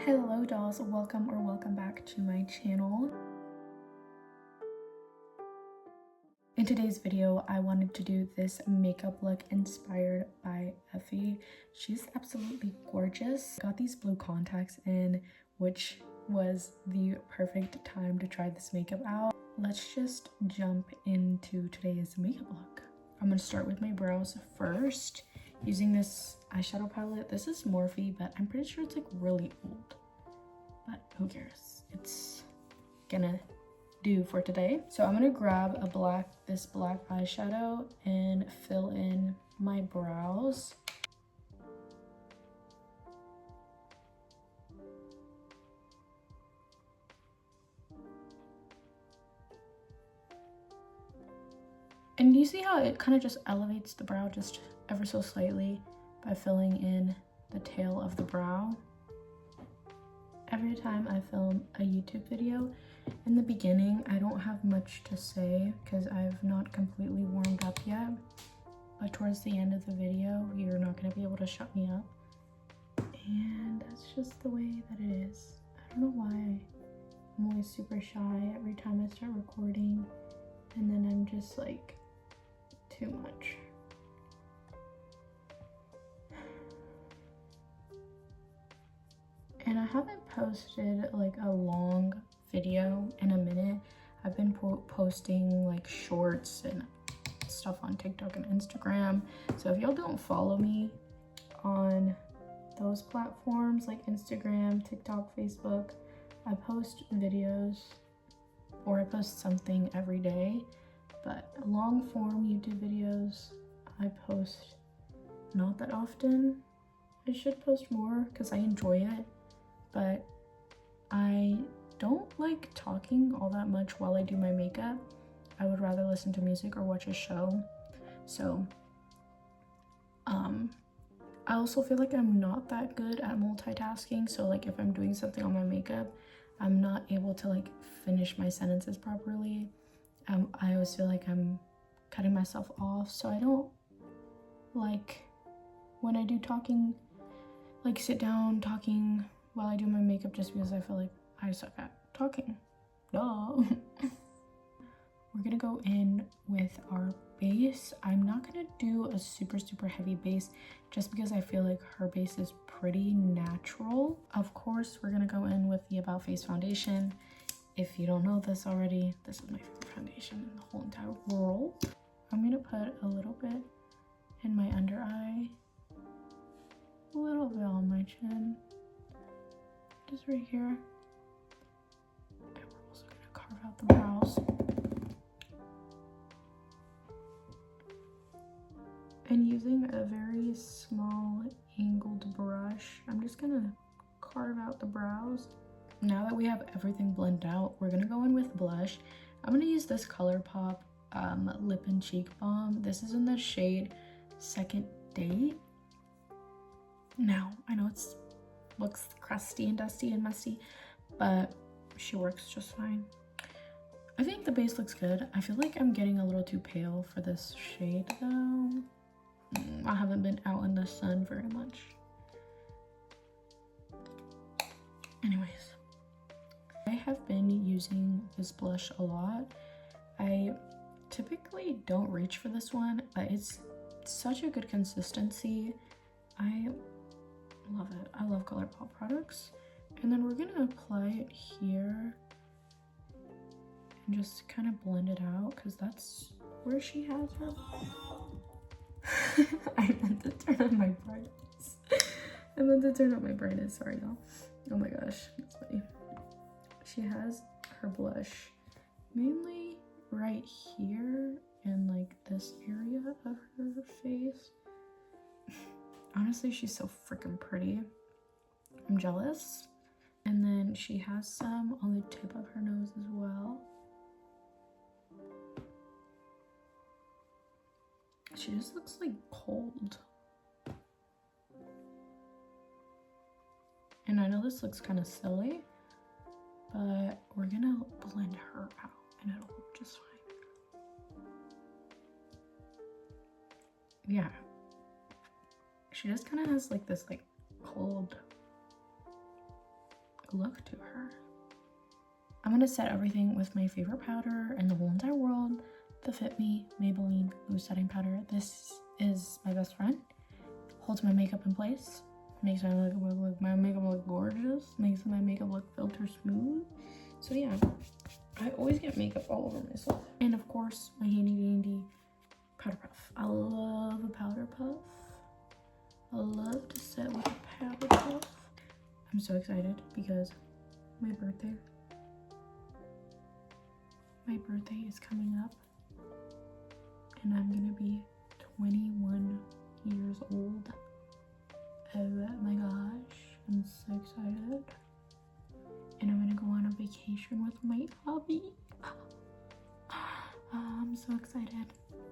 Hello dolls, welcome back to my channel. In today's video, I wanted to do this makeup look inspired by Effy. She's absolutely gorgeous. Got these blue contacts in, which was the perfect time to try this makeup out. Let's just jump into today's makeup look. I'm gonna start with my brows first, using this eyeshadow palette. This is Morphe, but I'm pretty sure it's like really old. But who cares? It's gonna do for today. So I'm gonna grab this black eyeshadow and fill in my brows. And you see how it kind of just elevates the brow just ever so slightly by filling in the tail of the brow. Every time I film a YouTube video, in the beginning, I don't have much to say because I've not completely warmed up yet. But towards the end of the video, you're not going to be able to shut me up. And that's just the way that it is. I don't know why. I'm always super shy every time I start recording. And then I'm just like, too much. And I haven't posted like a long video in a minute. I've been posting like shorts and stuff on TikTok and Instagram. So if y'all don't follow me on those platforms like Instagram, TikTok, Facebook, I post videos or I post something every day. But long form YouTube videos, I post not that often. I should post more because I enjoy it. But I don't like talking all that much while I do my makeup. I would rather listen to music or watch a show. So I also feel like I'm not that good at multitasking. So like if I'm doing something on my makeup, I'm not able to like finish my sentences properly. I always feel like I'm cutting myself off. So I don't like when I do talking, like sit down talking while I do my makeup, just because I feel like I suck at talking. Duh. We're gonna go in with our base. I'm not gonna do a super heavy base just because I feel like her base is pretty natural. Of course, we're gonna go in with the About Face foundation. If you don't know this already, this is my favorite foundation in the whole entire world. I'm gonna put a little bit in my under eye, a little bit on my chin, just right here. And we're also gonna carve out the brows. And using a very small angled brush, I'm just gonna carve out the brows. Now that we have everything blended out, we're gonna go in with blush. I'm gonna use this ColourPop Lip and Cheek Balm. This is in the shade Second Date. Now, I know it looks crusty and dusty and musty, but she works just fine. I think the base looks good. I feel like I'm getting a little too pale for this shade though. I haven't been out in the sun very much. Anyways, I have been using this blush a lot. I typically don't reach for this one, but it's such a good consistency. I love it. I love ColourPop products. And then we're gonna apply it here and just kind of blend it out because that's where she has her. I meant to turn on my brightness. I meant to turn on my brightness. Sorry, y'all. Oh my gosh, that's funny. She has her blush mainly right here and like this area of her face. Honestly, she's so freaking pretty. I'm jealous. And then she has some on the tip of her nose as well. She just looks like cold. And I know this looks kind of silly, but we're gonna blend her out and it'll look just fine. Yeah. She just kind of has like this like cold look to her. I'm gonna set everything with my favorite powder in the whole entire world, the Fit Me Maybelline Loose Setting Powder. This is my best friend. Holds my makeup in place, makes my makeup look gorgeous, makes my makeup look filter smooth. So yeah, I always get makeup all over myself. And of course, my handy dandy powder puff. I love a powder puff. I love to set with a powder puff. I'm so excited because my birthday is coming up and I'm gonna be 21 years old. Oh my gosh, I'm so excited. And I'm gonna go on a vacation with my hubby. I'm so excited.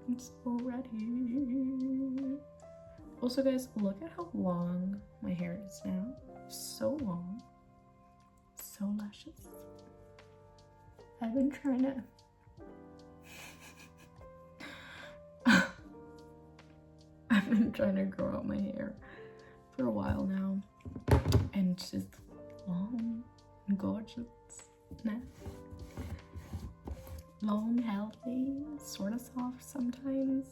I'm so ready. Also guys, look at how long my hair is now. So long. So luscious. I've been trying to grow out my hair for a while now, and it's just long and gorgeous now. Long, healthy, sort of soft sometimes.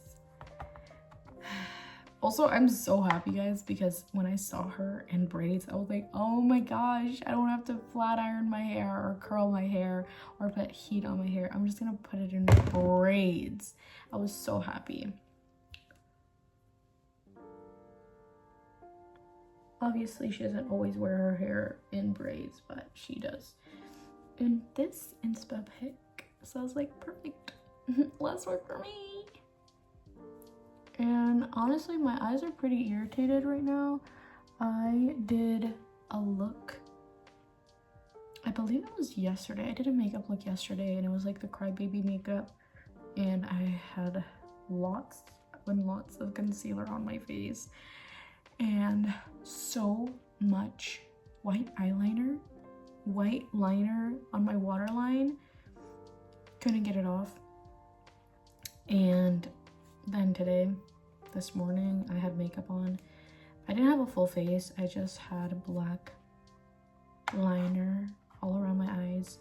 Also, I'm so happy guys because when I saw her in braids, I was like, oh my gosh, I don't have to flat iron my hair or curl my hair or put heat on my hair. I'm just gonna put it in braids. I was so happy. Obviously, she doesn't always wear her hair in braids, but she does. And this inspo pic, so I was like, perfect. Less work for me. And honestly, my eyes are pretty irritated right now. I did a look, I believe it was yesterday. I did a makeup look yesterday and it was like the crybaby makeup. And I had lots and lots of concealer on my face. And so much white eyeliner, white liner on my waterline. Couldn't get it off. And then today, this morning, I had makeup on. I didn't have a full face. I just had black liner all around my eyes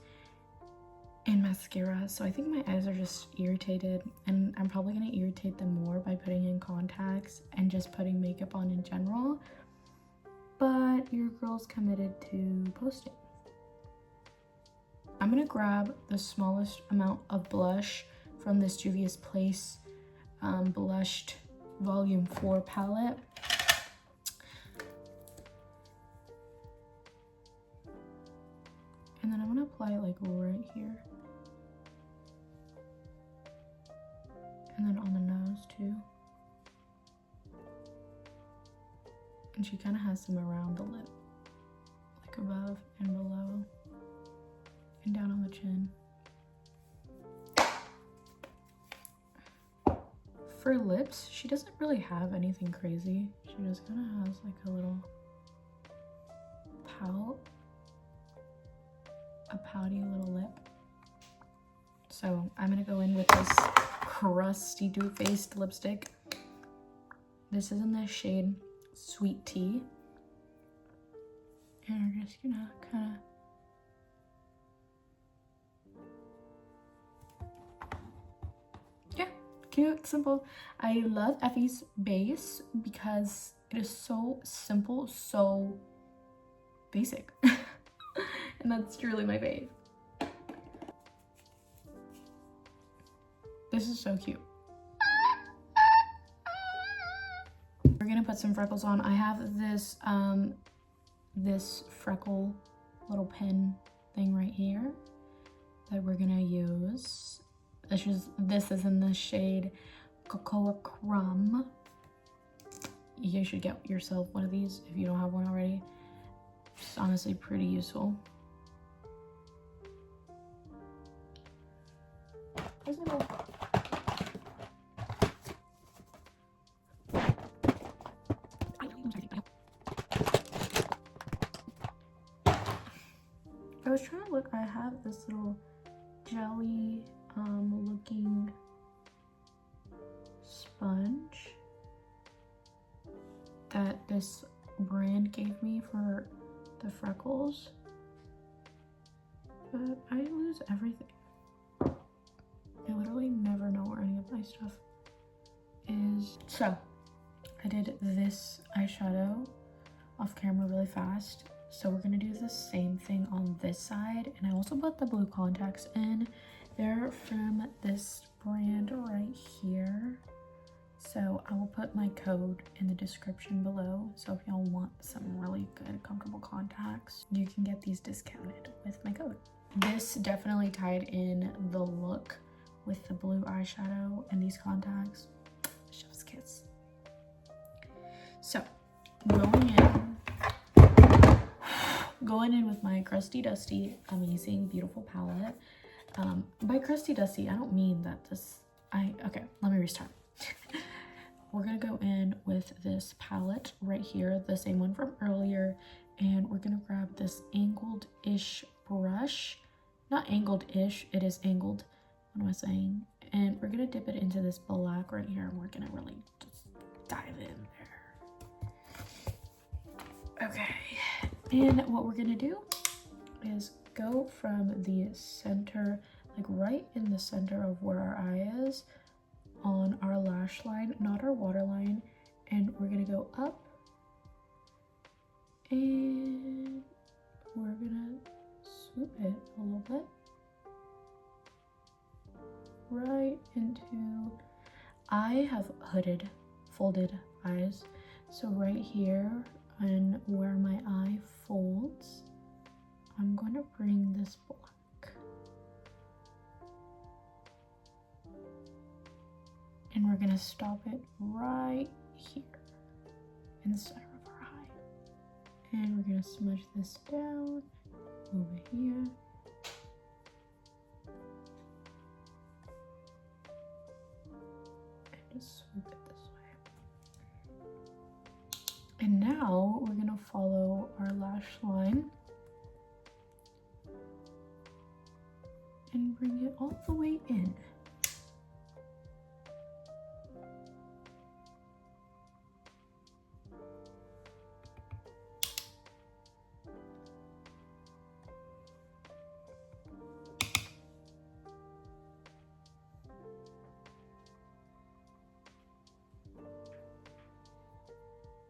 and mascara. So I think my eyes are just irritated, and I'm probably gonna irritate them more by putting in contacts and just putting makeup on in general. But your girl's committed to posting. I'm gonna grab the smallest amount of blush from this Juvia's Place Blushed Volume 4 palette. And then I'm gonna apply it like right here. And then on the nose too. And she kind of has some around the lip, like above and below, and down on the chin. For lips, she doesn't really have anything crazy. She just kind of has like a little pout, a pouty little lip. So I'm gonna go in with this crusty Too-Faced lipstick. This is in the shade Sweet Tea. And I'm just gonna kind of cute, simple. I love Effy's base because it is so simple, so basic. And that's truly my fave. This is so cute. We're gonna put some freckles on. I have this this freckle little pen thing right here that we're gonna use. This is in the shade Cocoa Crumb. You should get yourself one of these if you don't have one already. It's honestly pretty useful. Where's my little... I was trying to look, I have this little jelly looking sponge that this brand gave me for the freckles. but I lose everything. I literally never know where any of my stuff is. So I did this eyeshadow off camera really fast. So we're gonna do the same thing on this side. And I also put the blue contacts in. They're from this brand right here. So I will put my code in the description below. So if y'all want some really good, comfortable contacts, you can get these discounted with my code. This definitely tied in the look with the blue eyeshadow and these contacts. Chef's kiss. So going in with my crusty dusty amazing beautiful palette. By crusty dusty I don't mean that okay, let me restart. We're gonna go in with this palette right here, the same one from earlier, and we're gonna grab this angled-ish brush. Not angled-ish, it is angled. What am I saying? And we're gonna dip it into this black right here, and we're gonna really just dive in there. Okay, and what we're gonna do is go from the center, like right in the center of where our eye is, on our lash line, not our waterline, and we're gonna go up, and we're gonna swoop it a little bit right into, I have hooded folded eyes, so right here and where my eye folds, I'm going to bring this black. And we're gonna stop it right here in the center of our eye. And we're gonna smudge this down over here. And just swoop it this way. And now we're gonna follow our lash line and bring it all the way in.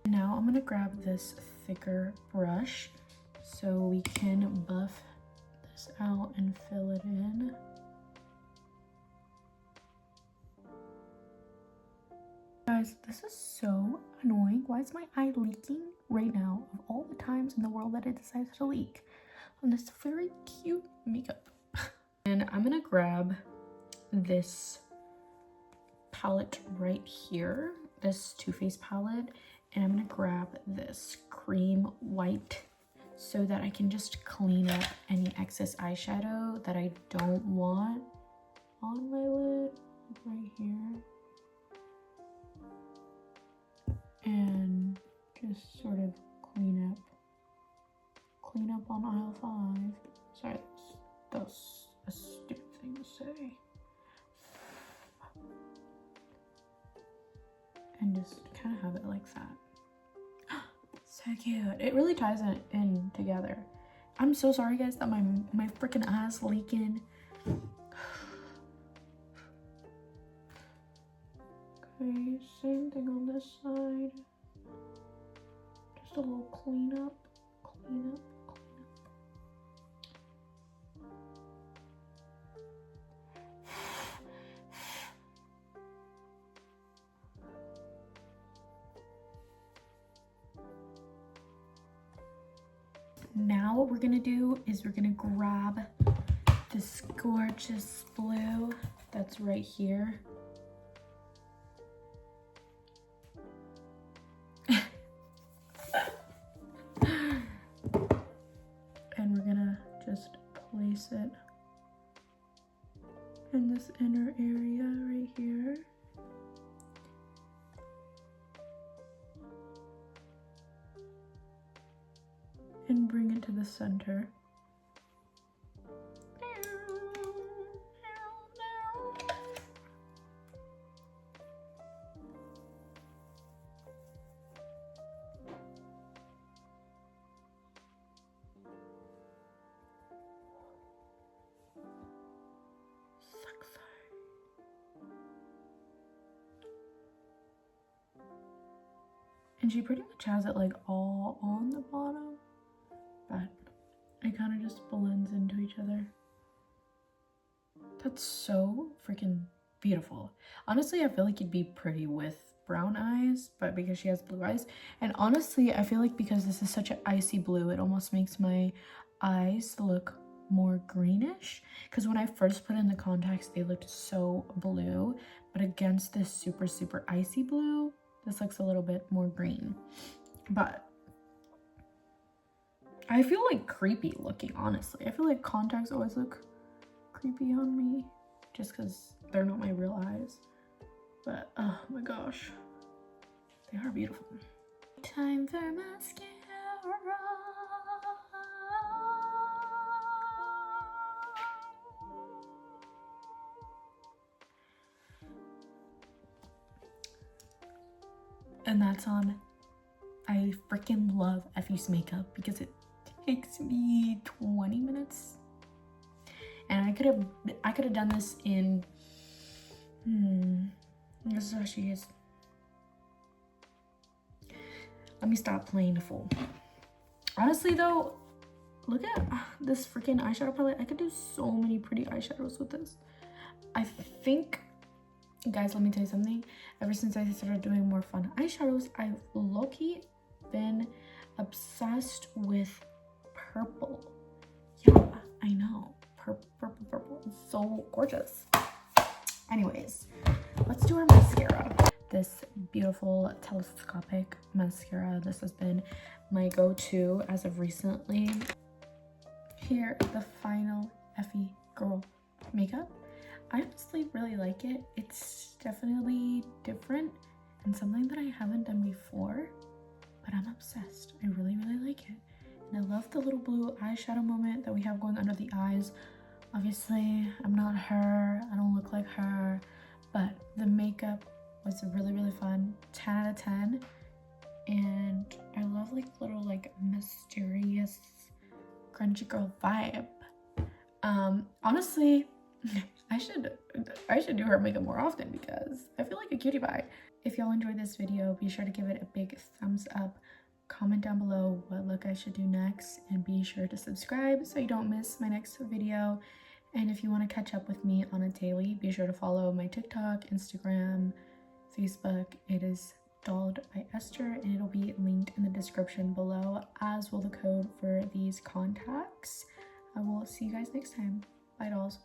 Now I'm gonna grab this thicker brush so we can buff this out and fill it in. Guys, this is so annoying. Why is my eye leaking right now of all the times in the world that it decides to leak on this very cute makeup? And I'm gonna grab this palette right here, this Too Faced palette, and I'm gonna grab this cream white so that I can just clean up any excess eyeshadow that I don't want on my lid, right here. And just sort of clean up on aisle 5. Sorry, that's a stupid thing to say. And just kind of have it like that. So cute. It really ties it in together. I'm so sorry guys that my freaking eye's leaking. Okay, same thing on this side. Just a little cleanup. Now what we're gonna do is we're gonna grab this gorgeous blue that's right here. And we're gonna just place it in this inner area right here. And bring it to the center. And she pretty much has it like all on the bottom, but it kind of just blends into each other. That's so freaking beautiful. Honestly, I feel like you'd be pretty with brown eyes, but because she has blue eyes. And honestly, I feel like because this is such an icy blue, it almost makes my eyes look more greenish. Because when I first put in the contacts, they looked so blue, but against this super, super icy blue, this looks a little bit more green. But I feel like creepy looking, honestly. I feel like contacts always look creepy on me just because they're not my real eyes. But oh my gosh, they are beautiful. Time for mascara. And that's on. I freaking love Effy's makeup because it takes me 20 minutes. And I could have done this in this is how she is. Let me stop playing the fool. Honestly though, look at this freaking eyeshadow palette. I could do so many pretty eyeshadows with this. I think, guys, let me tell you something. Ever since I started doing more fun eyeshadows, I've low-key been obsessed with purple. Yeah, I know. Purple. It's so gorgeous. Anyways, let's do our mascara. This beautiful telescopic mascara. This has been my go-to as of recently. Here is the final Effy girl makeup. I honestly really like it. It's definitely different and something that I haven't done before, but I'm obsessed. I really, really like it. And I love the little blue eyeshadow moment that we have going under the eyes. Obviously, I'm not her. I don't look like her, but the makeup was really, really fun. 10 out of 10. And I love like little like mysterious grungy girl vibe. Honestly, I should do her makeup more often because I feel like a cutie pie. If y'all enjoyed this video, be sure to give it a big thumbs up. Comment down below what look I should do next, and be sure to subscribe so you don't miss my next video. And if you want to catch up with me on a daily, be sure to follow my TikTok, Instagram, Facebook. It is Dolled by Esther, and it'll be linked in the description below, as will the code for these contacts. I will see you guys next time. Bye, dolls.